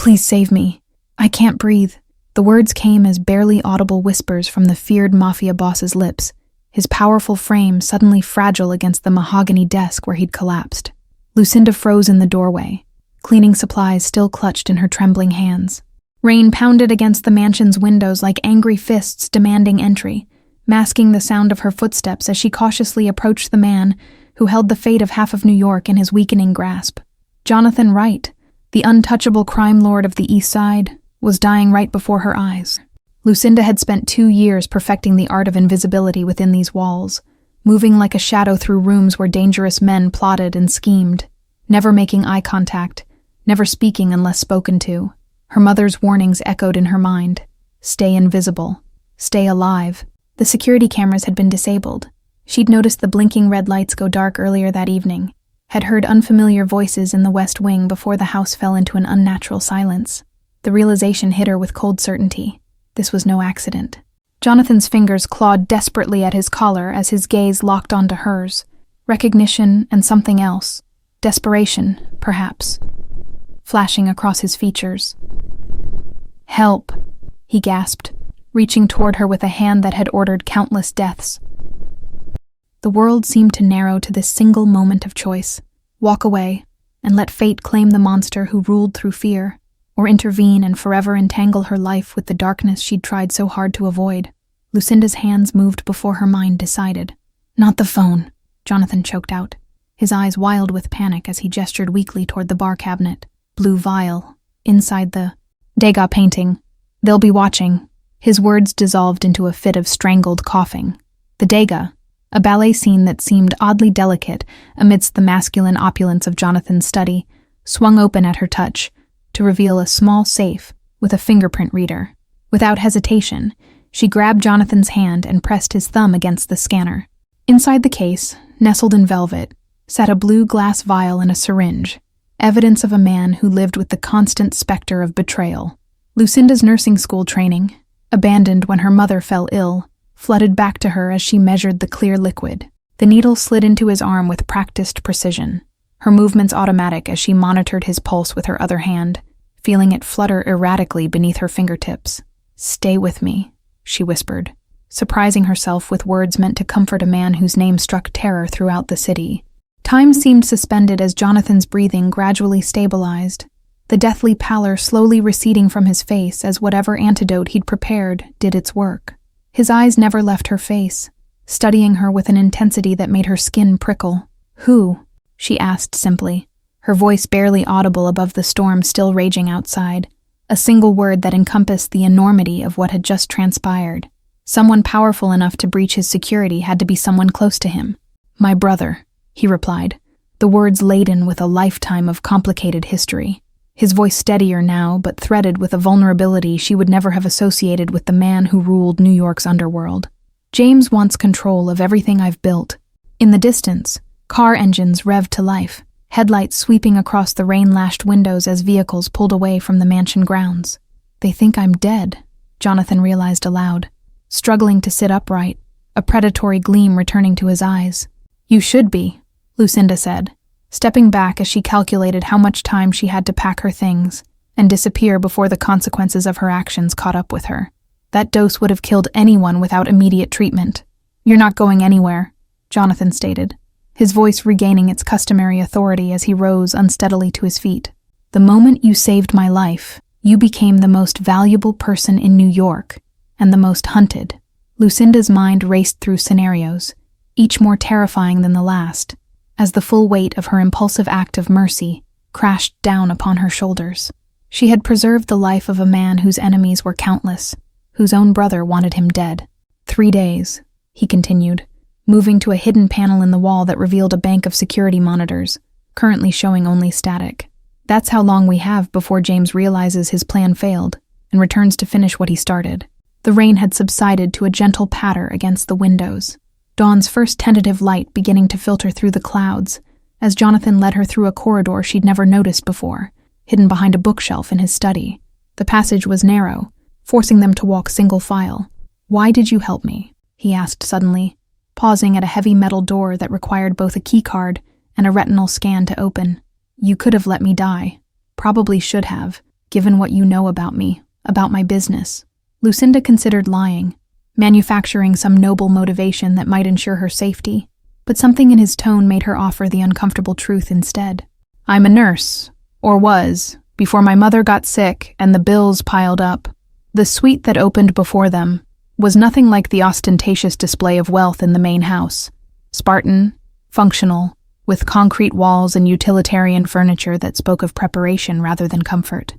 Please save me. I can't breathe." The words came as barely audible whispers from the feared mafia boss's lips, his powerful frame suddenly fragile against the mahogany desk where he'd collapsed. Lucinda froze in the doorway, cleaning supplies still clutched in her trembling hands. Rain pounded against the mansion's windows like angry fists demanding entry, masking the sound of her footsteps as she cautiously approached the man who held the fate of half of New York in his weakening grasp. Jonathan Wright, the untouchable crime lord of the East Side, was dying right before her eyes. Lucinda had spent 2 years perfecting the art of invisibility within these walls, moving like a shadow through rooms where dangerous men plotted and schemed, never making eye contact, never speaking unless spoken to. Her mother's warnings echoed in her mind. Stay invisible. Stay alive. The security cameras had been disabled. She'd noticed the blinking red lights go dark earlier that evening, had heard unfamiliar voices in the West Wing before the house fell into an unnatural silence. The realization hit her with cold certainty. This was no accident. Jonathan's fingers clawed desperately at his collar as his gaze locked onto hers. Recognition and something else. Desperation, perhaps, flashing across his features. "Help," he gasped, reaching toward her with a hand that had ordered countless deaths. The world seemed to narrow to this single moment of choice. Walk away and let fate claim the monster who ruled through fear, or intervene and forever entangle her life with the darkness she'd tried so hard to avoid. Lucinda's hands moved before her mind decided. "Not the phone," Jonathan choked out, his eyes wild with panic as he gestured weakly toward the bar cabinet. Blue vial, inside the Degas painting. "They'll be watching." His words dissolved into a fit of strangled coughing. The Degas, a ballet scene that seemed oddly delicate amidst the masculine opulence of Jonathan's study, swung open at her touch, to reveal a small safe with a fingerprint reader. Without hesitation, she grabbed Jonathan's hand and pressed his thumb against the scanner. Inside the case, nestled in velvet, sat a blue glass vial and a syringe, evidence of a man who lived with the constant specter of betrayal. Lucinda's nursing school training, abandoned when her mother fell ill, flooded back to her as she measured the clear liquid. The needle slid into his arm with practiced precision, her movements automatic as she monitored his pulse with her other hand, feeling it flutter erratically beneath her fingertips. "Stay with me," she whispered, surprising herself with words meant to comfort a man whose name struck terror throughout the city. Time seemed suspended as Jonathan's breathing gradually stabilized, the deathly pallor slowly receding from his face as whatever antidote he'd prepared did its work. His eyes never left her face, studying her with an intensity that made her skin prickle. "Who?" she asked simply, her voice barely audible above the storm still raging outside, a single word that encompassed the enormity of what had just transpired. Someone powerful enough to breach his security had to be someone close to him. "My brother," he replied, the words laden with a lifetime of complicated history. His voice steadier now, but threaded with a vulnerability she would never have associated with the man who ruled New York's underworld. "James wants control of everything I've built." In the distance, car engines revved to life, headlights sweeping across the rain-lashed windows as vehicles pulled away from the mansion grounds. "They think I'm dead," Jonathan realized aloud, struggling to sit upright, a predatory gleam returning to his eyes. "You should be," Lucinda said, stepping back as she calculated how much time she had to pack her things and disappear before the consequences of her actions caught up with her. That dose would have killed anyone without immediate treatment. "You're not going anywhere," Jonathan stated, his voice regaining its customary authority as he rose unsteadily to his feet. "The moment you saved my life, you became the most valuable person in New York, and the most hunted." Lucinda's mind raced through scenarios, each more terrifying than the last, as the full weight of her impulsive act of mercy crashed down upon her shoulders. She had preserved the life of a man whose enemies were countless, whose own brother wanted him dead. 3 days, he continued, moving to a hidden panel in the wall that revealed a bank of security monitors, currently showing only static. "That's how long we have before James realizes his plan failed and returns to finish what he started." The rain had subsided to a gentle patter against the windows, dawn's first tentative light beginning to filter through the clouds as Jonathan led her through a corridor she'd never noticed before, hidden behind a bookshelf in his study. The passage was narrow, forcing them to walk single file. "Why did you help me?" he asked suddenly, pausing at a heavy metal door that required both a keycard and a retinal scan to open. "You could have let me die. Probably should have," given what you know about me, about my business." Lucinda considered lying, manufacturing some noble motivation that might ensure her safety, but something in his tone made her offer the uncomfortable truth instead. "I'm a nurse, or was, before my mother got sick and the bills piled up." The suite that opened before them was nothing like the ostentatious display of wealth in the main house. Spartan, functional, with concrete walls and utilitarian furniture that spoke of preparation rather than comfort.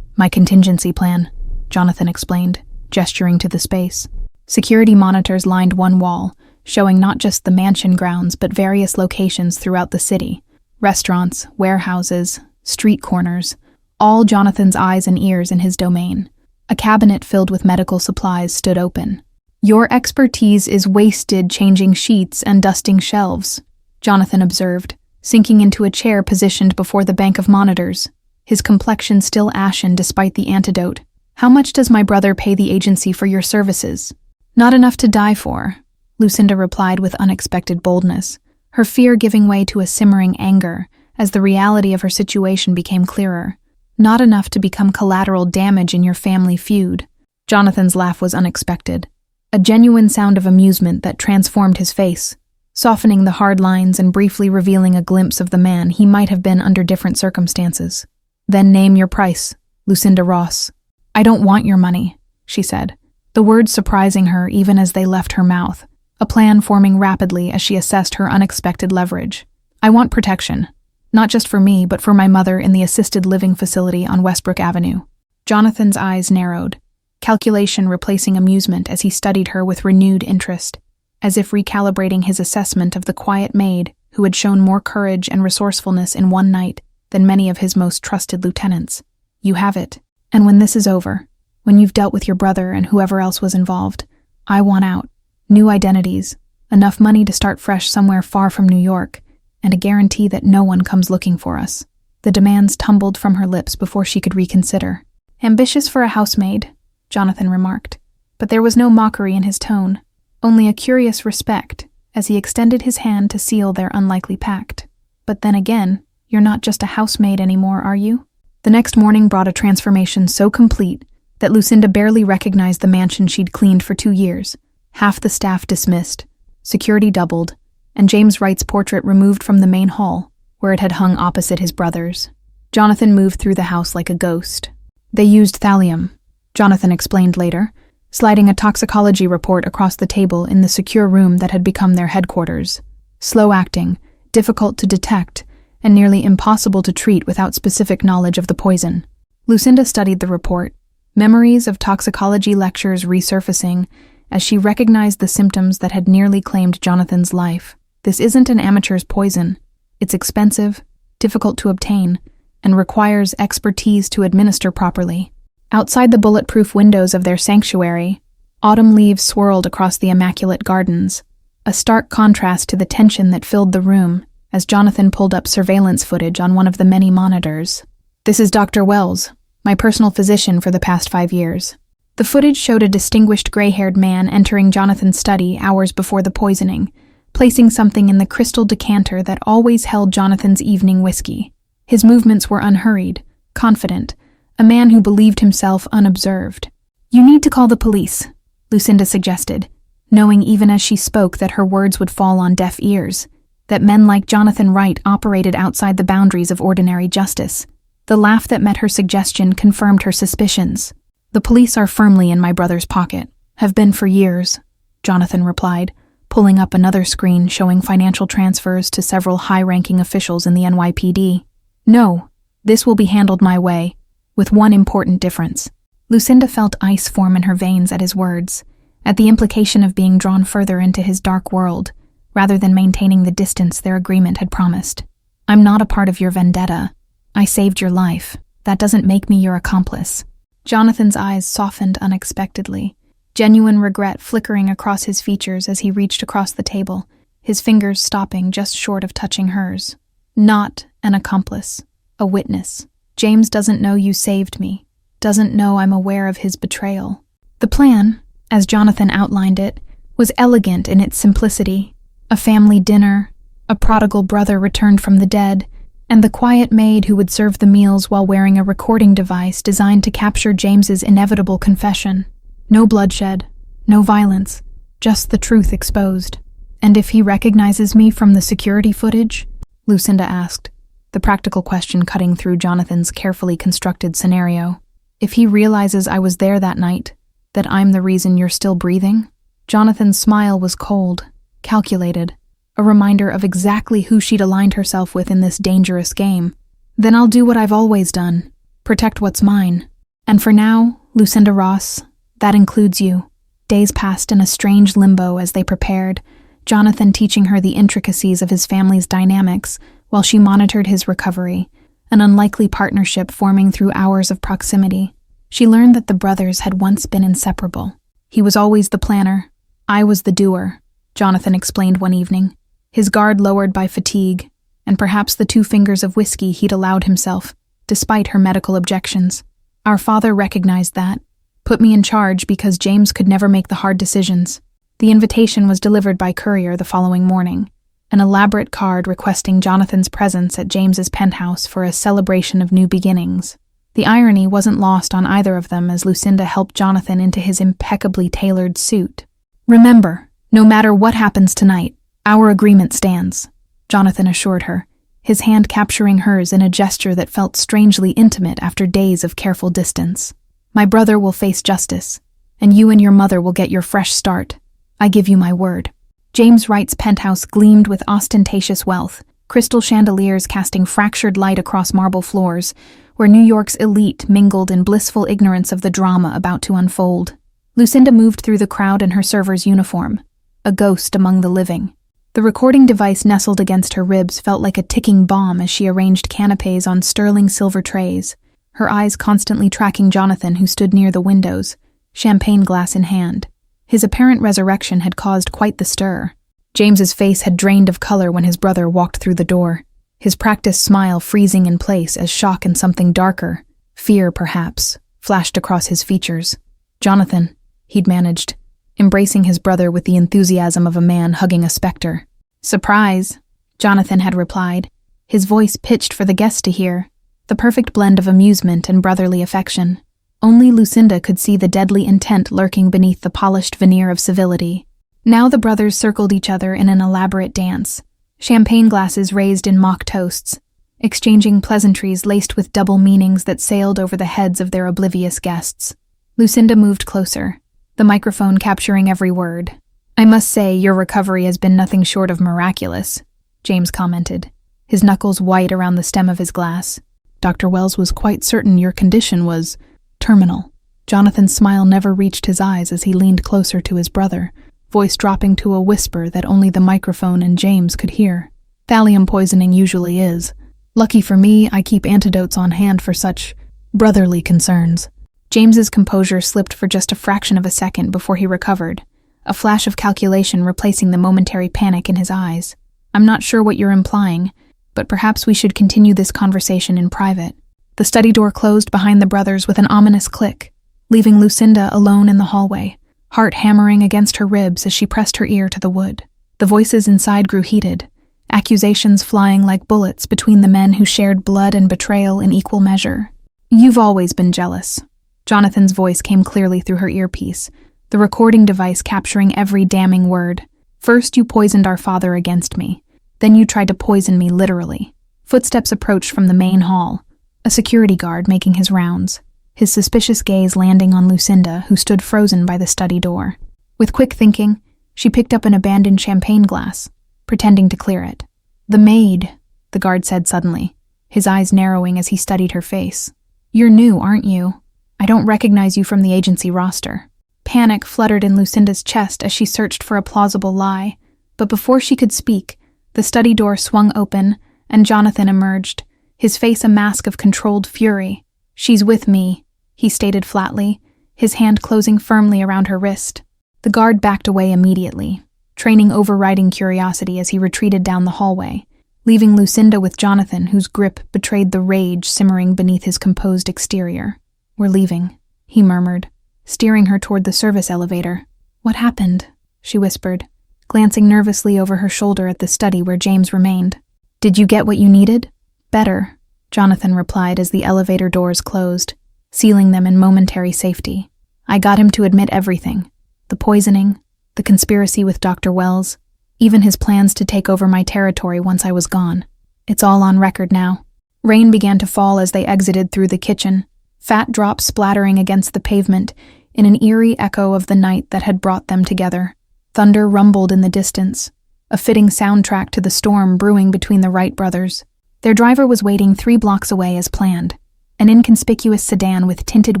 "My contingency plan," Jonathan explained, gesturing to the space. Security monitors lined one wall, showing not just the mansion grounds but various locations throughout the city. Restaurants, warehouses, street corners, all Jonathan's eyes and ears in his domain. A cabinet filled with medical supplies stood open. "Your expertise is wasted changing sheets and dusting shelves," Jonathan observed, sinking into a chair positioned before the bank of monitors, his complexion still ashen despite the antidote. "How much does my brother pay the agency for your services?" "Not enough to die for," Lucinda replied with unexpected boldness, her fear giving way to a simmering anger as the reality of her situation became clearer. "Not enough to become collateral damage in your family feud." Jonathan's laugh was unexpected, a genuine sound of amusement that transformed his face, softening the hard lines and briefly revealing a glimpse of the man he might have been under different circumstances. "Then name your price, Lucinda Ross." "I don't want your money," she said, the words surprising her even as they left her mouth, a plan forming rapidly as she assessed her unexpected leverage. "I want protection. Not just for me, but for my mother in the assisted living facility on Westbrook Avenue." Jonathan's eyes narrowed, calculation replacing amusement as he studied her with renewed interest, as if recalibrating his assessment of the quiet maid who had shown more courage and resourcefulness in one night than many of his most trusted lieutenants. "You have it. And when this is over, when you've dealt with your brother and whoever else was involved, I want out. New identities, enough money to start fresh somewhere far from New York, and a guarantee that no one comes looking for us." The demands tumbled from her lips before she could reconsider. "Ambitious for a housemaid," Jonathan remarked, but there was no mockery in his tone, only a curious respect as he extended his hand to seal their unlikely pact. "But then again, you're not just a housemaid anymore, are you?" The next morning brought a transformation so complete that Lucinda barely recognized the mansion she'd cleaned for 2 years. Half the staff dismissed, security doubled, and James Wright's portrait removed from the main hall, where it had hung opposite his brother's. Jonathan moved through the house like a ghost. "They used thallium," Jonathan explained later, sliding a toxicology report across the table in the secure room that had become their headquarters. "Slow-acting, difficult to detect, and nearly impossible to treat without specific knowledge of the poison." Lucinda studied the report, memories of toxicology lectures resurfacing as she recognized the symptoms that had nearly claimed Jonathan's life. This isn't an amateur's poison. It's expensive, difficult to obtain, and requires expertise to administer properly. Outside the bulletproof windows of their sanctuary, autumn leaves swirled across the immaculate gardens, a stark contrast to the tension that filled the room as Jonathan pulled up surveillance footage on one of the many monitors. "This is Dr. Wells, my personal physician for the past 5 years." The footage showed a distinguished gray-haired man entering Jonathan's study hours before the poisoning, placing something in the crystal decanter that always held Jonathan's evening whiskey. His movements were unhurried, confident, a man who believed himself unobserved. "You need to call the police," Lucinda suggested, knowing even as she spoke that her words would fall on deaf ears, that men like Jonathan Wright operated outside the boundaries of ordinary justice. The laugh that met her suggestion confirmed her suspicions. "The police are firmly in my brother's pocket, have been for years," Jonathan replied, pulling up another screen showing financial transfers to several high-ranking officials in the NYPD. "No, this will be handled my way, with one important difference." Lucinda felt ice form in her veins at his words, at the implication of being drawn further into his dark world, rather than maintaining the distance their agreement had promised. "I'm not a part of your vendetta. I saved your life. That doesn't make me your accomplice." Jonathan's eyes softened unexpectedly, genuine regret flickering across his features as he reached across the table, his fingers stopping just short of touching hers. "Not an accomplice, a witness. James doesn't know you saved me, doesn't know I'm aware of his betrayal." The plan, as Jonathan outlined it, was elegant in its simplicity. A family dinner, a prodigal brother returned from the dead, and the quiet maid who would serve the meals while wearing a recording device designed to capture James's inevitable confession. No bloodshed, no violence, just the truth exposed. "And if he recognizes me from the security footage?" Lucinda asked, the practical question cutting through Jonathan's carefully constructed scenario. "If he realizes I was there that night, that I'm the reason you're still breathing?" Jonathan's smile was cold, calculated, a reminder of exactly who she'd aligned herself with in this dangerous game. "Then I'll do what I've always done, protect what's mine. And for now, Lucinda Ross, that includes you." Days passed in a strange limbo as they prepared, Jonathan teaching her the intricacies of his family's dynamics while she monitored his recovery, an unlikely partnership forming through hours of proximity. She learned that the brothers had once been inseparable. "He was always the planner. I was the doer," Jonathan explained one evening, his guard lowered by fatigue, and perhaps the 2 fingers of whiskey he'd allowed himself, despite her medical objections. "Our father recognized that, put me in charge because James could never make the hard decisions." The invitation was delivered by courier the following morning, an elaborate card requesting Jonathan's presence at James's penthouse for a celebration of new beginnings. The irony wasn't lost on either of them as Lucinda helped Jonathan into his impeccably tailored suit. "Remember, no matter what happens tonight, our agreement stands," Jonathan assured her, his hand capturing hers in a gesture that felt strangely intimate after days of careful distance. "My brother will face justice, and you and your mother will get your fresh start. I give you my word." James Wright's penthouse gleamed with ostentatious wealth, crystal chandeliers casting fractured light across marble floors, where New York's elite mingled in blissful ignorance of the drama about to unfold. Lucinda moved through the crowd in her server's uniform, a ghost among the living. The recording device nestled against her ribs felt like a ticking bomb as she arranged canapes on sterling silver trays, her eyes constantly tracking Jonathan, who stood near the windows, champagne glass in hand. His apparent resurrection had caused quite the stir. James's face had drained of color when his brother walked through the door, his practiced smile freezing in place as shock and something darker, fear perhaps, flashed across his features. "Jonathan," he'd managed, embracing his brother with the enthusiasm of a man hugging a specter. "Surprise," Jonathan had replied, his voice pitched for the guests to hear, the perfect blend of amusement and brotherly affection. Only Lucinda could see the deadly intent lurking beneath the polished veneer of civility. Now the brothers circled each other in an elaborate dance, champagne glasses raised in mock toasts, exchanging pleasantries laced with double meanings that sailed over the heads of their oblivious guests. Lucinda moved closer, the microphone capturing every word. "I must say your recovery has been nothing short of miraculous," James commented, his knuckles white around the stem of his glass. "Dr. Wells was quite certain your condition was terminal." Jonathan's smile never reached his eyes as he leaned closer to his brother, voice dropping to a whisper that only the microphone and James could hear. "Thallium poisoning usually is. Lucky for me, I keep antidotes on hand for such brotherly concerns." James's composure slipped for just a fraction of a second before he recovered, a flash of calculation replacing the momentary panic in his eyes. "I'm not sure what you're implying, but perhaps we should continue this conversation in private." The study door closed behind the brothers with an ominous click, leaving Lucinda alone in the hallway, heart hammering against her ribs as she pressed her ear to the wood. The voices inside grew heated, accusations flying like bullets between the men who shared blood and betrayal in equal measure. "You've always been jealous." Jonathan's voice came clearly through her earpiece, the recording device capturing every damning word. "First you poisoned our father against me. Then you tried to poison me literally." Footsteps approached from the main hall, a security guard making his rounds, his suspicious gaze landing on Lucinda, who stood frozen by the study door. With quick thinking, she picked up an abandoned champagne glass, pretending to clear it. "The maid," the guard said suddenly, his eyes narrowing as he studied her face. "You're new, aren't you? I don't recognize you from the agency roster." Panic fluttered in Lucinda's chest as she searched for a plausible lie, but before she could speak, the study door swung open and Jonathan emerged, his face a mask of controlled fury. "She's with me," he stated flatly, his hand closing firmly around her wrist. The guard backed away immediately, training overriding curiosity as he retreated down the hallway, leaving Lucinda with Jonathan, whose grip betrayed the rage simmering beneath his composed exterior. "We're leaving," he murmured, steering her toward the service elevator. "What happened?" she whispered, glancing nervously over her shoulder at the study where James remained. "Did you get what you needed?" Better, Jonathan replied as the elevator doors closed, sealing them in momentary safety. I got him to admit everything. The poisoning, the conspiracy with Dr. Wells, even his plans to take over my territory once I was gone. It's all on record now. Rain began to fall as they exited through the kitchen, fat drops splattering against the pavement in an eerie echo of the night that had brought them together. Thunder rumbled in the distance, a fitting soundtrack to the storm brewing between the Wright brothers. Their driver was waiting 3 blocks away as planned, an inconspicuous sedan with tinted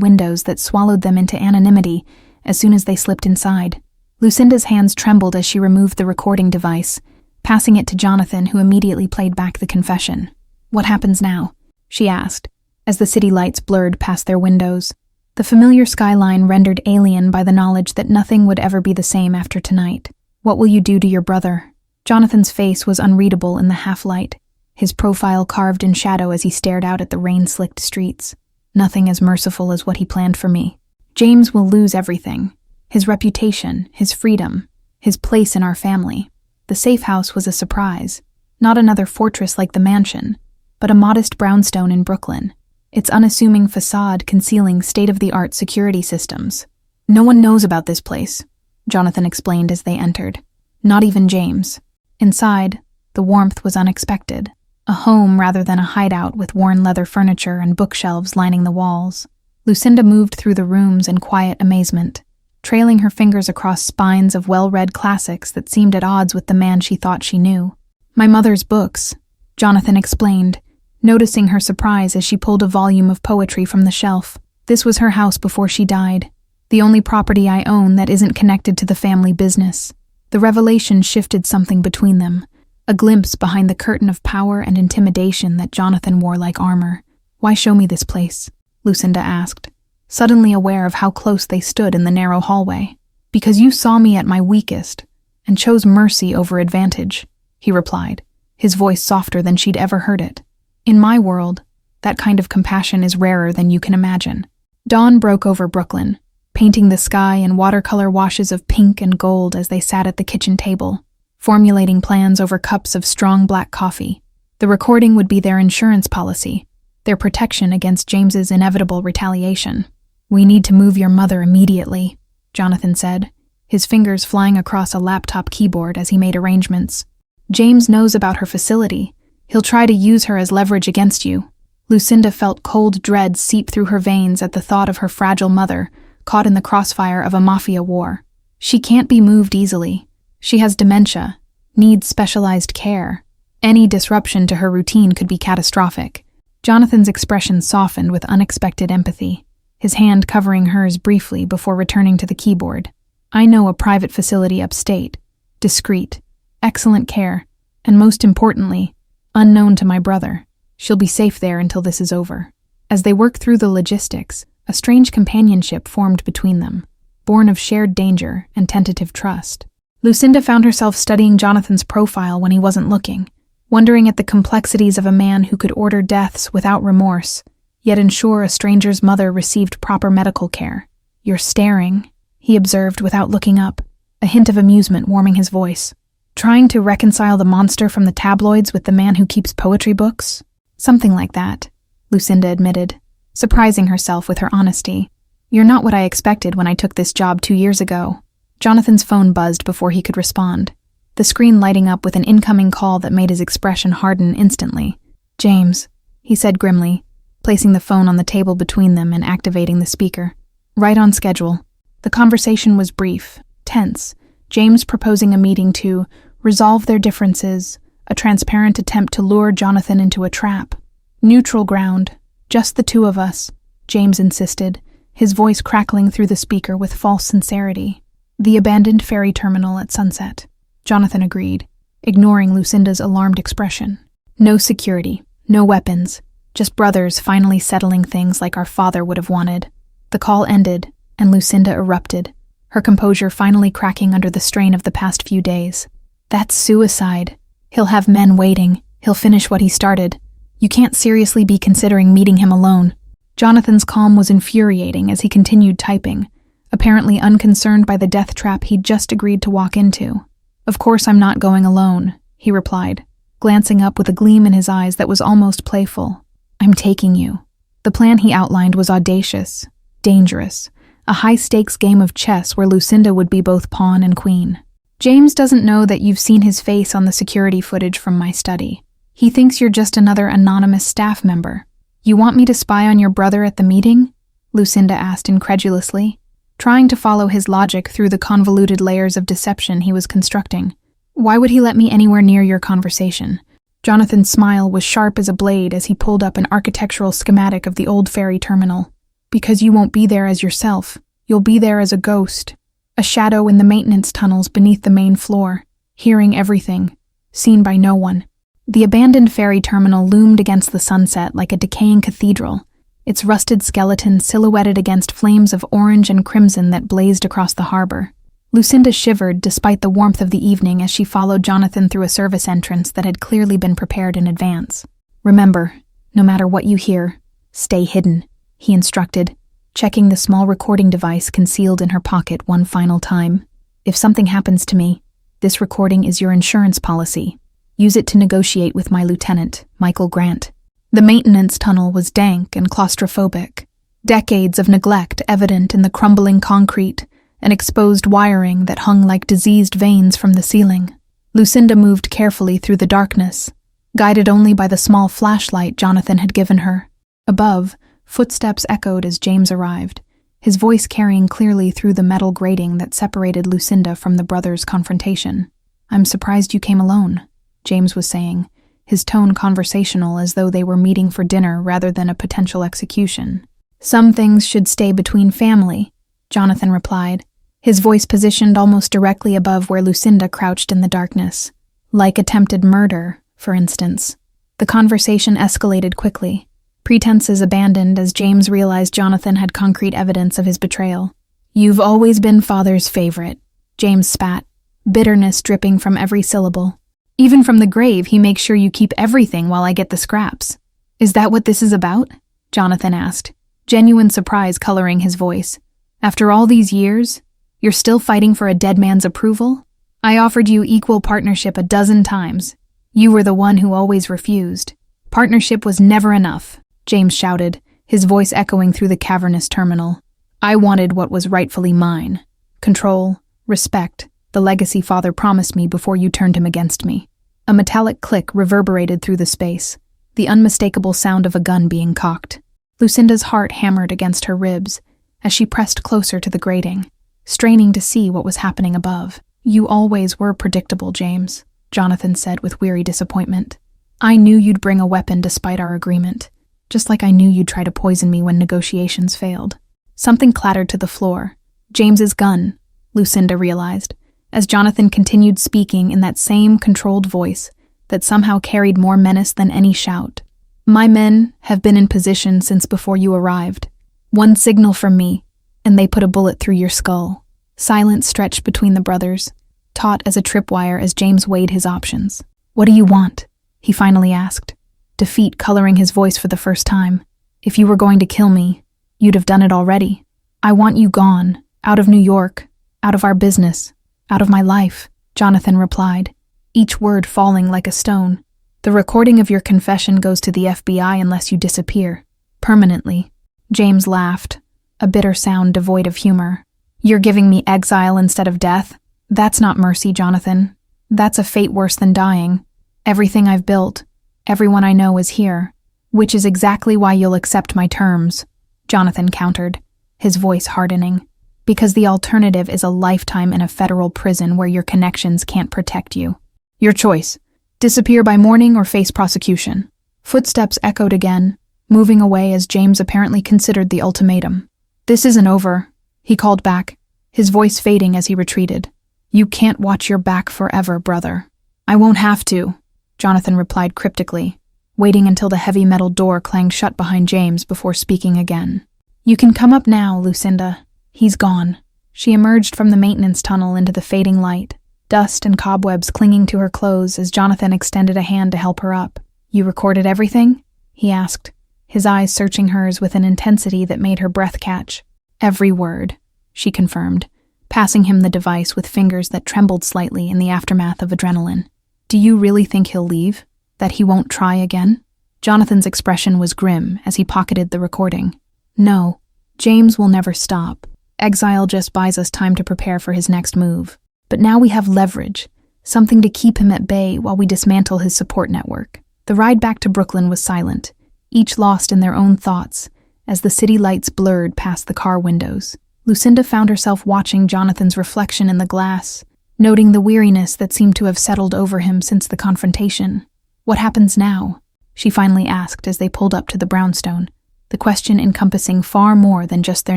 windows that swallowed them into anonymity as soon as they slipped inside. Lucinda's hands trembled as she removed the recording device, passing it to Jonathan, who immediately played back the confession. What happens now? She asked, as the city lights blurred past their windows, the familiar skyline rendered alien by the knowledge that nothing would ever be the same after tonight. What will you do to your brother? Jonathan's face was unreadable in the half-light, his profile carved in shadow as he stared out at the rain-slicked streets. Nothing as merciful as what he planned for me. James will lose everything. His reputation, his freedom, his place in our family. The safe house was a surprise. Not another fortress like the mansion, but a modest brownstone in Brooklyn, its unassuming facade concealing state-of-the-art security systems. No one knows about this place, Jonathan explained as they entered. Not even James. Inside, the warmth was unexpected. A home rather than a hideout with worn leather furniture and bookshelves lining the walls. Lucinda moved through the rooms in quiet amazement, trailing her fingers across spines of well-read classics that seemed at odds with the man she thought she knew. My mother's books, Jonathan explained, noticing her surprise as she pulled a volume of poetry from the shelf. This was her house before she died, the only property I own that isn't connected to the family business. The revelation shifted something between them, a glimpse behind the curtain of power and intimidation that Jonathan wore like armor. Why show me this place? Lucinda asked, suddenly aware of how close they stood in the narrow hallway. Because you saw me at my weakest and chose mercy over advantage, he replied, his voice softer than she'd ever heard it. In my world, that kind of compassion is rarer than you can imagine. Dawn broke over Brooklyn, painting the sky in watercolor washes of pink and gold as they sat at the kitchen table, formulating plans over cups of strong black coffee. The recording would be their insurance policy, their protection against James's inevitable retaliation. We need to move your mother immediately, Jonathan said, his fingers flying across a laptop keyboard as he made arrangements. James knows about her facility. He'll try to use her as leverage against you. Lucinda felt cold dread seep through her veins at the thought of her fragile mother, caught in the crossfire of a mafia war. She can't be moved easily. She has dementia, needs specialized care. Any disruption to her routine could be catastrophic. Jonathan's expression softened with unexpected empathy, his hand covering hers briefly before returning to the keyboard. I know a private facility upstate, discreet, excellent care, and most importantly, unknown to my brother. She'll be safe there until this is over. As they worked through the logistics, a strange companionship formed between them, born of shared danger and tentative trust. Lucinda found herself studying Jonathan's profile when he wasn't looking, wondering at the complexities of a man who could order deaths without remorse, yet ensure a stranger's mother received proper medical care. You're staring, he observed without looking up, a hint of amusement warming his voice. Trying to reconcile the monster from the tabloids with the man who keeps poetry books? Something like that, Lucinda admitted, surprising herself with her honesty. You're not what I expected when I took this job 2 years ago. Jonathan's phone buzzed before he could respond, the screen lighting up with an incoming call that made his expression harden instantly. James, he said grimly, placing the phone on the table between them and activating the speaker. Right on schedule. The conversation was brief, tense, James proposing a meeting to resolve their differences, a transparent attempt to lure Jonathan into a trap. Neutral ground, just the two of us, James insisted, his voice crackling through the speaker with false sincerity. The abandoned ferry terminal at sunset, Jonathan agreed, ignoring Lucinda's alarmed expression. No security, no weapons, just brothers finally settling things like our father would have wanted. The call ended, and Lucinda erupted, her composure finally cracking under the strain of the past few days. That's suicide. He'll have men waiting. He'll finish what he started. You can't seriously be considering meeting him alone. Jonathan's calm was infuriating as he continued typing, apparently unconcerned by the death trap he'd just agreed to walk into. Of course I'm not going alone, he replied, glancing up with a gleam in his eyes that was almost playful. "I'm taking you." The plan he outlined was audacious, dangerous, a high-stakes game of chess where Lucinda would be both pawn and queen. "James doesn't know that you've seen his face on the security footage from my study. He thinks you're just another anonymous staff member. You want me to spy on your brother at the meeting?" Lucinda asked incredulously, trying to follow his logic through the convoluted layers of deception he was constructing. "Why would he let me anywhere near your conversation?" Jonathan's smile was sharp as a blade as he pulled up an architectural schematic of the old ferry terminal. "Because you won't be there as yourself. You'll be there as a ghost, a shadow in the maintenance tunnels beneath the main floor, hearing everything, seen by no one." The abandoned ferry terminal loomed against the sunset like a decaying cathedral, its rusted skeleton silhouetted against flames of orange and crimson that blazed across the harbor. Lucinda shivered despite the warmth of the evening as she followed Jonathan through a service entrance that had clearly been prepared in advance. "Remember, no matter what you hear, stay hidden," he instructed, checking the small recording device concealed in her pocket one final time. "If something happens to me, this recording is your insurance policy. Use it to negotiate with my lieutenant, Michael Grant." The maintenance tunnel was dank and claustrophobic, decades of neglect evident in the crumbling concrete and exposed wiring that hung like diseased veins from the ceiling. Lucinda moved carefully through the darkness, guided only by the small flashlight Jonathan had given her. Above, footsteps echoed as James arrived, his voice carrying clearly through the metal grating that separated Lucinda from the brothers' confrontation. "I'm surprised you came alone," James was saying, his tone conversational as though they were meeting for dinner rather than a potential execution. "Some things should stay between family," Jonathan replied, his voice positioned almost directly above where Lucinda crouched in the darkness. "Like attempted murder, for instance." The conversation escalated quickly, pretenses abandoned as James realized Jonathan had concrete evidence of his betrayal. "You've always been father's favorite," James spat, bitterness dripping from every syllable. "Even from the grave, he makes sure you keep everything while I get the scraps." "Is that what this is about?" Jonathan asked, genuine surprise coloring his voice. "After all these years, you're still fighting for a dead man's approval? I offered you equal partnership a dozen times. You were the one who always refused. Partnership was never enough," James shouted, his voice echoing through the cavernous terminal. "I wanted what was rightfully mine. Control, respect, the legacy father promised me before you turned him against me." A metallic click reverberated through the space, the unmistakable sound of a gun being cocked. Lucinda's heart hammered against her ribs as she pressed closer to the grating, straining to see what was happening above. "You always were predictable, James," Jonathan said with weary disappointment. "I knew you'd bring a weapon despite our agreement, just like I knew you'd try to poison me when negotiations failed." Something clattered to the floor. James's gun, Lucinda realized, as Jonathan continued speaking in that same controlled voice that somehow carried more menace than any shout. "My men have been in position since before you arrived. One signal from me, and they put a bullet through your skull." Silence stretched between the brothers, taut as a tripwire as James weighed his options. "What do you want?" he finally asked, defeat coloring his voice for the first time. "If you were going to kill me, you'd have done it already. I want you gone, out of New York, out of our business, out of my life," Jonathan replied, each word falling like a stone. "The recording of your confession goes to the FBI unless you disappear. Permanently." James laughed, a bitter sound devoid of humor. "You're giving me exile instead of death? That's not mercy, Jonathan. That's a fate worse than dying. Everything I've built, everyone I know is here, which is exactly why you'll accept my terms," Jonathan countered, his voice hardening. "Because the alternative is a lifetime in a federal prison where your connections can't protect you. Your choice. Disappear by morning or face prosecution." Footsteps echoed again, moving away as James apparently considered the ultimatum. "This isn't over," he called back, his voice fading as he retreated. "You can't watch your back forever, brother." "I won't have to," Jonathan replied cryptically, waiting until the heavy metal door clanged shut behind James before speaking again. "You can come up now, Lucinda. He's gone." She emerged from the maintenance tunnel into the fading light, dust and cobwebs clinging to her clothes as Jonathan extended a hand to help her up. "You recorded everything?" he asked, his eyes searching hers with an intensity that made her breath catch. "Every word," she confirmed, passing him the device with fingers that trembled slightly in the aftermath of adrenaline. "Do you really think he'll leave?" That he won't try again? Jonathan's expression was grim as he pocketed the recording. No, James will never stop. Exile just buys us time to prepare for his next move. But now we have leverage, something to keep him at bay while we dismantle his support network. The ride back to Brooklyn was silent, each lost in their own thoughts, as the city lights blurred past the car windows. Lucinda found herself watching Jonathan's reflection in the glass, noting the weariness that seemed to have settled over him since the confrontation. What happens now? She finally asked as they pulled up to the brownstone, the question encompassing far more than just their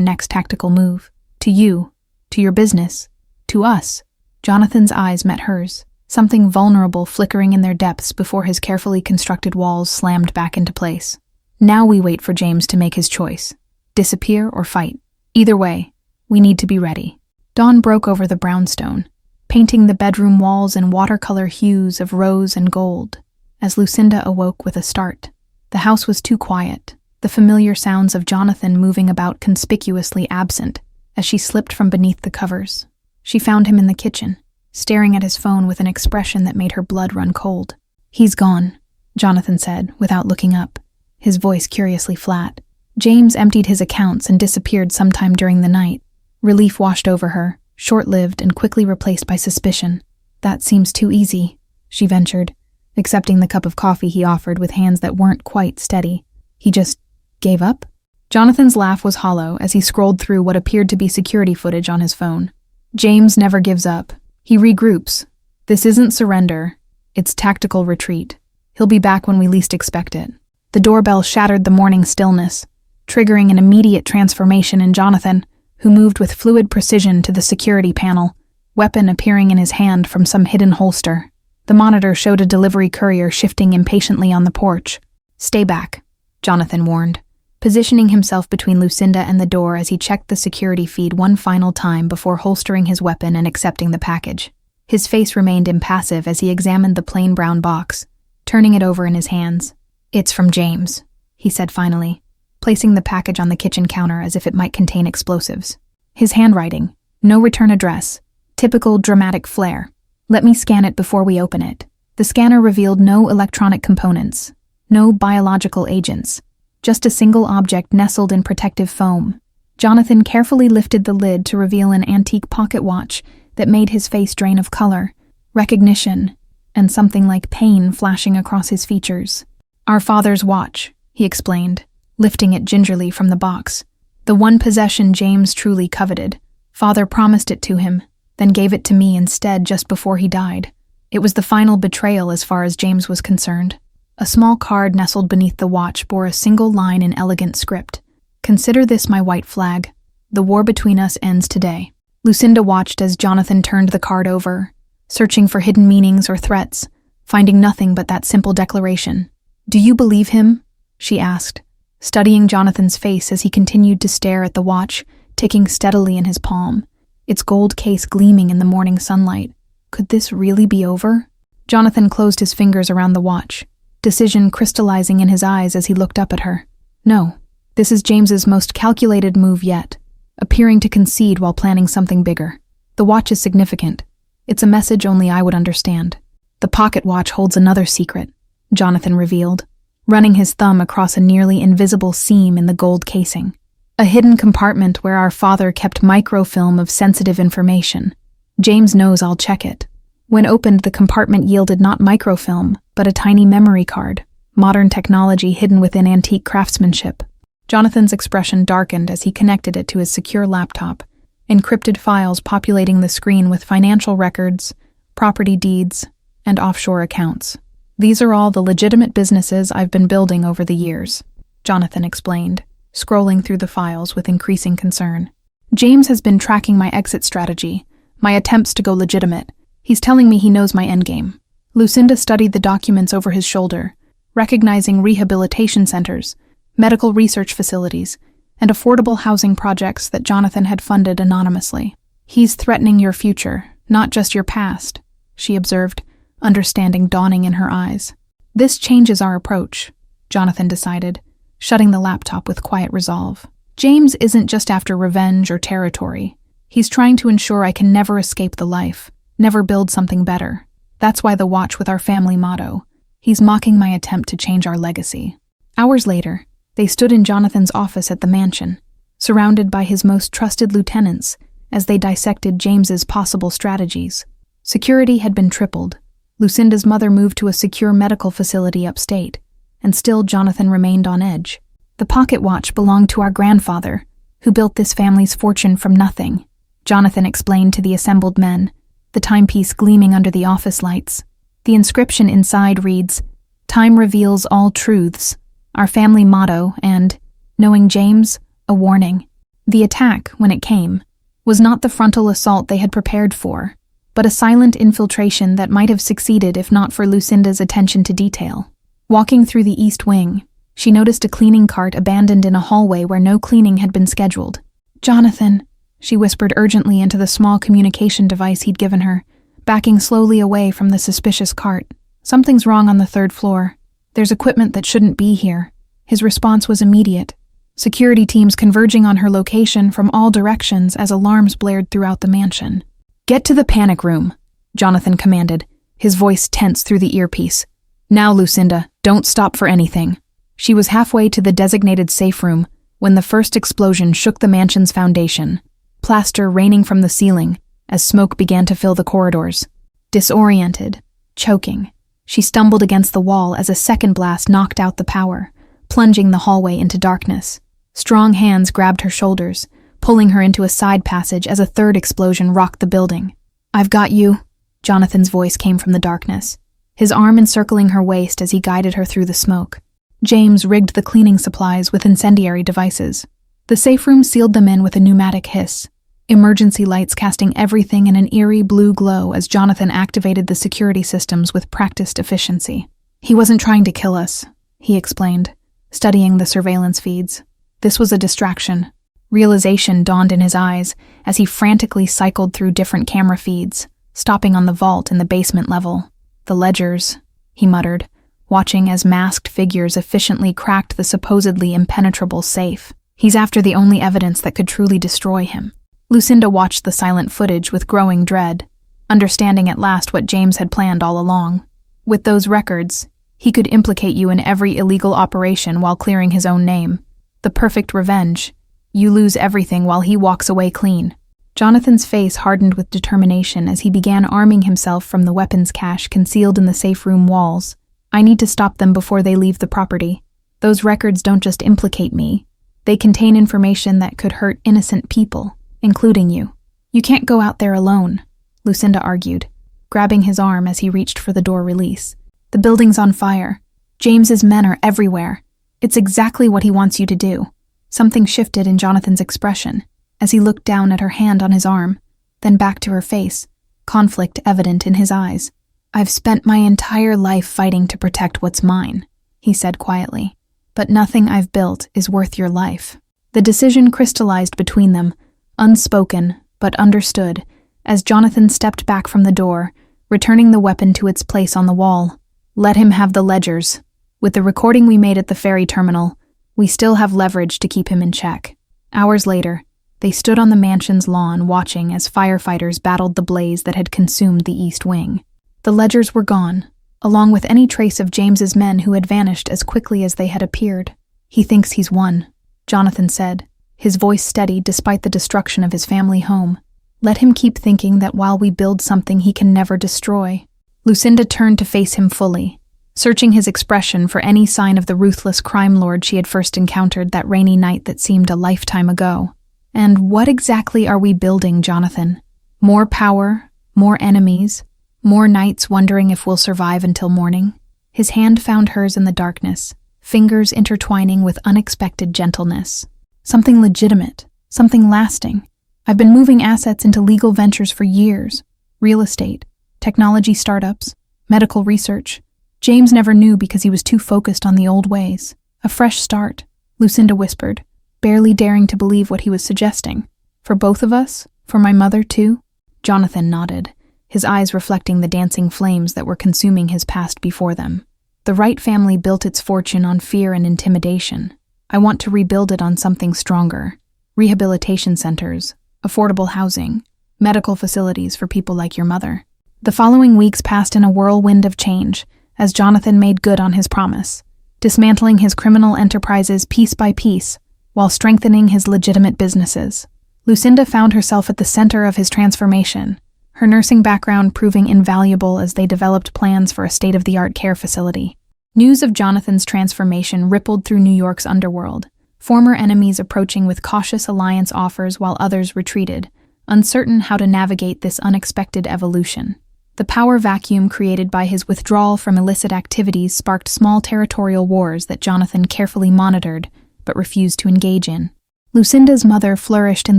next tactical move. To you, to your business, to us. Jonathan's eyes met hers, something vulnerable flickering in their depths before his carefully constructed walls slammed back into place. Now we wait for James to make his choice. Disappear or fight. Either way, we need to be ready. Dawn broke over the brownstone, painting the bedroom walls in watercolor hues of rose and gold. As Lucinda awoke with a start, the house was too quiet, the familiar sounds of Jonathan moving about conspicuously absent as she slipped from beneath the covers. She found him in the kitchen, staring at his phone with an expression that made her blood run cold. "He's gone," Jonathan said, without looking up, his voice curiously flat. James emptied his accounts and disappeared sometime during the night. Relief washed over her, short-lived and quickly replaced by suspicion. "That seems too easy," she ventured, accepting the cup of coffee he offered with hands that weren't quite steady. "He just gave up?" Jonathan's laugh was hollow as he scrolled through what appeared to be security footage on his phone. "James never gives up. He regroups. This isn't surrender. It's tactical retreat. He'll be back when we least expect it." The doorbell shattered the morning stillness, triggering an immediate transformation in Jonathan, who moved with fluid precision to the security panel, weapon appearing in his hand from some hidden holster. The monitor showed a delivery courier shifting impatiently on the porch. "Stay back," Jonathan warned, positioning himself between Lucinda and the door as he checked the security feed one final time before holstering his weapon and accepting the package. His face remained impassive as he examined the plain brown box, turning it over in his hands. "It's from James," he said finally, placing the package on the kitchen counter as if it might contain explosives. His handwriting, no return address, typical dramatic flair. "Let me scan it before we open it." The scanner revealed no electronic components, no biological agents, just a single object nestled in protective foam. Jonathan carefully lifted the lid to reveal an antique pocket watch that made his face drain of color, recognition, and something like pain flashing across his features. "Our father's watch," he explained, lifting it gingerly from the box. "The one possession James truly coveted. Father promised it to him, then gave it to me instead just before he died. It was the final betrayal as far as James was concerned." A small card nestled beneath the watch bore a single line in elegant script. "Consider this my white flag. The war between us ends today." Lucinda watched as Jonathan turned the card over, searching for hidden meanings or threats, finding nothing but that simple declaration. "Do you believe him?" she asked, studying Jonathan's face as he continued to stare at the watch, ticking steadily in his palm, its gold case gleaming in the morning sunlight. Could this really be over? Jonathan closed his fingers around the watch, decision crystallizing in his eyes as he looked up at her. "No, this is James's most calculated move yet, appearing to concede while planning something bigger. The watch is significant. It's a message only I would understand." "The pocket watch holds another secret," Jonathan revealed, running his thumb across a nearly invisible seam in the gold casing. "A hidden compartment where our father kept microfilm of sensitive information. James knows I'll check it." When opened, the compartment yielded not microfilm, but a tiny memory card, modern technology hidden within antique craftsmanship. Jonathan's expression darkened as he connected it to his secure laptop, encrypted files populating the screen with financial records, property deeds, and offshore accounts. "These are all the legitimate businesses I've been building over the years," Jonathan explained, scrolling through the files with increasing concern. "James has been tracking my exit strategy, my attempts to go legitimate. He's telling me he knows my endgame." Lucinda studied the documents over his shoulder, recognizing rehabilitation centers, medical research facilities, and affordable housing projects that Jonathan had funded anonymously. "He's threatening your future, not just your past," she observed, understanding dawning in her eyes. "This changes our approach," Jonathan decided, shutting the laptop with quiet resolve. "James isn't just after revenge or territory. He's trying to ensure I can never escape the life, never build something better. That's why the watch with our family motto, He's mocking my attempt to change our legacy. Hours later, they stood in Jonathan's office at the mansion, surrounded by his most trusted lieutenants as they dissected James's possible strategies. Security had been tripled. Lucinda's mother moved to a secure medical facility upstate, and still Jonathan remained on edge. The pocket watch belonged to our grandfather, who built this family's fortune from nothing, Jonathan explained to the assembled men, the timepiece gleaming under the office lights. The inscription inside reads, "Time reveals all truths," our family motto, and, knowing James, a warning. The attack, when it came, was not the frontal assault they had prepared for, but a silent infiltration that might have succeeded if not for Lucinda's attention to detail. Walking through the east wing, she noticed a cleaning cart abandoned in a hallway where no cleaning had been scheduled. "Jonathan," she whispered urgently into the small communication device he'd given her, backing slowly away from the suspicious cart. "Something's wrong on the 3rd floor. There's equipment that shouldn't be here." His response was immediate. Security teams converging on her location from all directions as alarms blared throughout the mansion. "Get to the panic room," Jonathan commanded, his voice tense through the earpiece. "Now, Lucinda, don't stop for anything." She was halfway to the designated safe room when the first explosion shook the mansion's foundation, plaster raining from the ceiling as smoke began to fill the corridors. Disoriented, choking, she stumbled against the wall as a second blast knocked out the power, plunging the hallway into darkness. Strong hands grabbed her shoulders, pulling her into a side passage as a third explosion rocked the building. "I've got you," Jonathan's voice came from the darkness, his arm encircling her waist as he guided her through the smoke. James rigged the cleaning supplies with incendiary devices. The safe room sealed them in with a pneumatic hiss, emergency lights casting everything in an eerie blue glow as Jonathan activated the security systems with practiced efficiency. "He wasn't trying to kill us," he explained, studying the surveillance feeds. "This was a distraction." Realization dawned in his eyes as he frantically cycled through different camera feeds, stopping on the vault in the basement level. "The ledgers," he muttered, watching as masked figures efficiently cracked the supposedly impenetrable safe. "He's after the only evidence that could truly destroy him." Lucinda watched the silent footage with growing dread, understanding at last what James had planned all along. With those records, he could implicate you in every illegal operation while clearing his own name. The perfect revenge. You lose everything while he walks away clean. Jonathan's face hardened with determination as he began arming himself from the weapons cache concealed in the safe room walls. "I need to stop them before they leave the property. Those records don't just implicate me. They contain information that could hurt innocent people, including you. You can't go out there alone," Lucinda argued, grabbing his arm as he reached for the door release. "The building's on fire. James's men are everywhere. It's exactly what he wants you to do." Something shifted in Jonathan's expression as he looked down at her hand on his arm, then back to her face, conflict evident in his eyes. "I've spent my entire life fighting to protect what's mine," he said quietly, "but nothing I've built is worth your life." The decision crystallized between them, unspoken but understood, as Jonathan stepped back from the door, returning the weapon to its place on the wall. "Let him have the ledgers. With the recording we made at the ferry terminal, we still have leverage to keep him in check." Hours later, they stood on the mansion's lawn watching as firefighters battled the blaze that had consumed the east wing. The ledgers were gone, along with any trace of James's men who had vanished as quickly as they had appeared. "He thinks he's won," Jonathan said, his voice steady despite the destruction of his family home. "Let him keep thinking that while we build something he can never destroy." Lucinda turned to face him fully, searching his expression for any sign of the ruthless crime lord she had first encountered that rainy night that seemed a lifetime ago. "And what exactly are we building, Jonathan? More power, more enemies, more nights wondering if we'll survive until morning?" His hand found hers in the darkness, fingers intertwining with unexpected gentleness. "Something legitimate, something lasting. I've been moving assets into legal ventures for years. Real estate, technology startups, medical research. James never knew because he was too focused on the old ways. A fresh start," Lucinda whispered, barely daring to believe what he was suggesting. "For both of us? For my mother, too?" Jonathan nodded, his eyes reflecting the dancing flames that were consuming his past before them. "The Wright family built its fortune on fear and intimidation. I want to rebuild it on something stronger. Rehabilitation centers, affordable housing, medical facilities for people like your mother." The following weeks passed in a whirlwind of change, as Jonathan made good on his promise, dismantling his criminal enterprises piece by piece while strengthening his legitimate businesses. Lucinda found herself at the center of his transformation, her nursing background proving invaluable as they developed plans for a state-of-the-art care facility. News of Jonathan's transformation rippled through New York's underworld, former enemies approaching with cautious alliance offers while others retreated, uncertain how to navigate this unexpected evolution. The power vacuum created by his withdrawal from illicit activities sparked small territorial wars that Jonathan carefully monitored but refused to engage in. Lucinda's mother flourished in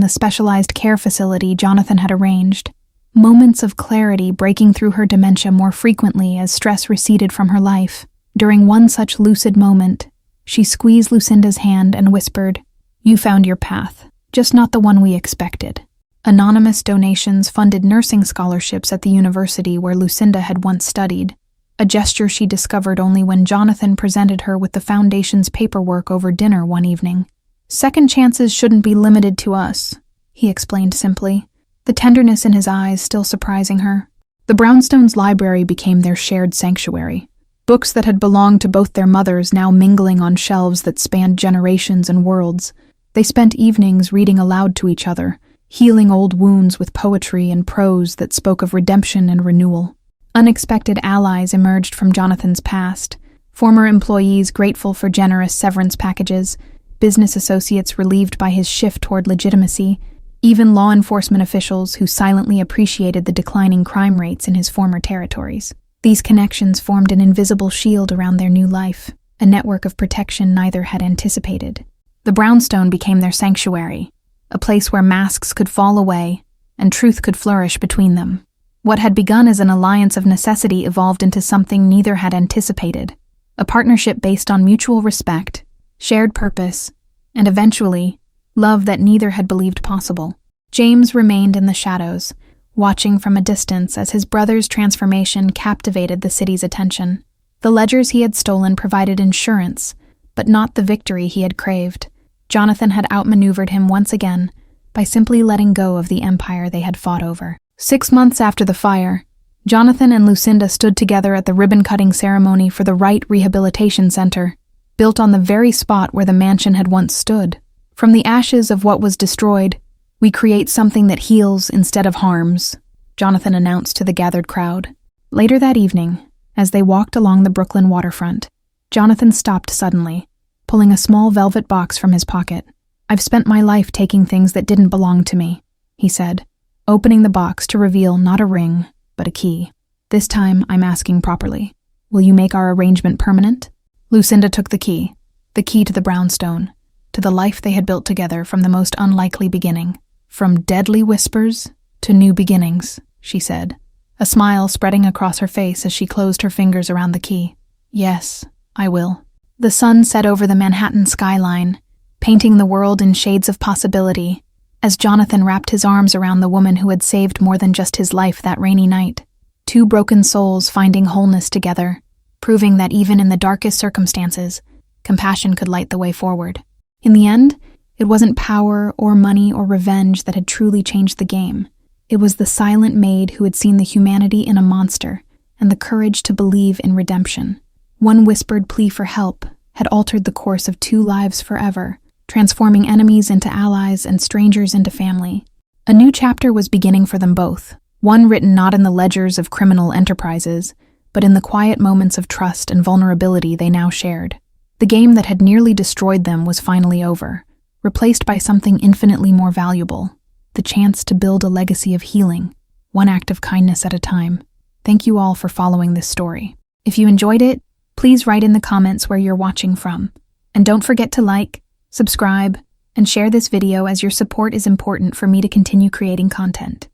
the specialized care facility Jonathan had arranged, moments of clarity breaking through her dementia more frequently as stress receded from her life. During one such lucid moment, she squeezed Lucinda's hand and whispered, "You found your path, just not the one we expected." Anonymous donations funded nursing scholarships at the university where Lucinda had once studied, a gesture she discovered only when Jonathan presented her with the foundation's paperwork over dinner one evening. "Second chances shouldn't be limited to us," he explained simply, the tenderness in his eyes still surprising her. The Brownstones' library became their shared sanctuary, books that had belonged to both their mothers now mingling on shelves that spanned generations and worlds. They spent evenings reading aloud to each other, healing old wounds with poetry and prose that spoke of redemption and renewal. Unexpected allies emerged from Jonathan's past, former employees grateful for generous severance packages, business associates relieved by his shift toward legitimacy, even law enforcement officials who silently appreciated the declining crime rates in his former territories. These connections formed an invisible shield around their new life, a network of protection neither had anticipated. The Brownstone became their sanctuary, a place where masks could fall away and truth could flourish between them. What had begun as an alliance of necessity evolved into something neither had anticipated, a partnership based on mutual respect, shared purpose, and eventually, love that neither had believed possible. James remained in the shadows, watching from a distance as his brother's transformation captivated the city's attention. The ledgers he had stolen provided insurance, but not the victory he had craved. Jonathan had outmaneuvered him once again by simply letting go of the empire they had fought over. 6 months after the fire, Jonathan and Lucinda stood together at the ribbon-cutting ceremony for the Wright Rehabilitation Center, built on the very spot where the mansion had once stood. From the ashes of what was destroyed, we create something that heals instead of harms, Jonathan announced to the gathered crowd. Later that evening, as they walked along the Brooklyn waterfront, Jonathan stopped suddenly, pulling a small velvet box from his pocket. "I've spent my life taking things that didn't belong to me," he said, opening the box to reveal not a ring, but a key. "This time I'm asking properly. Will you make our arrangement permanent?" Lucinda took the key to the Brownstone, to the life they had built together from the most unlikely beginning. "From deadly whispers to new beginnings," she said, a smile spreading across her face as she closed her fingers around the key. "Yes, I will." The sun set over the Manhattan skyline, painting the world in shades of possibility, as Jonathan wrapped his arms around the woman who had saved more than just his life that rainy night. Two broken souls finding wholeness together, proving that even in the darkest circumstances, compassion could light the way forward. In the end, it wasn't power or money or revenge that had truly changed the game. It was the silent maid who had seen the humanity in a monster and the courage to believe in redemption. One whispered plea for help had altered the course of 2 lives forever, transforming enemies into allies and strangers into family. A new chapter was beginning for them both, one written not in the ledgers of criminal enterprises, but in the quiet moments of trust and vulnerability they now shared. The game that had nearly destroyed them was finally over, replaced by something infinitely more valuable, the chance to build a legacy of healing, one act of kindness at a time. Thank you all for following this story. If you enjoyed it, please write in the comments where you're watching from. And don't forget to like, subscribe, and share this video as your support is important for me to continue creating content.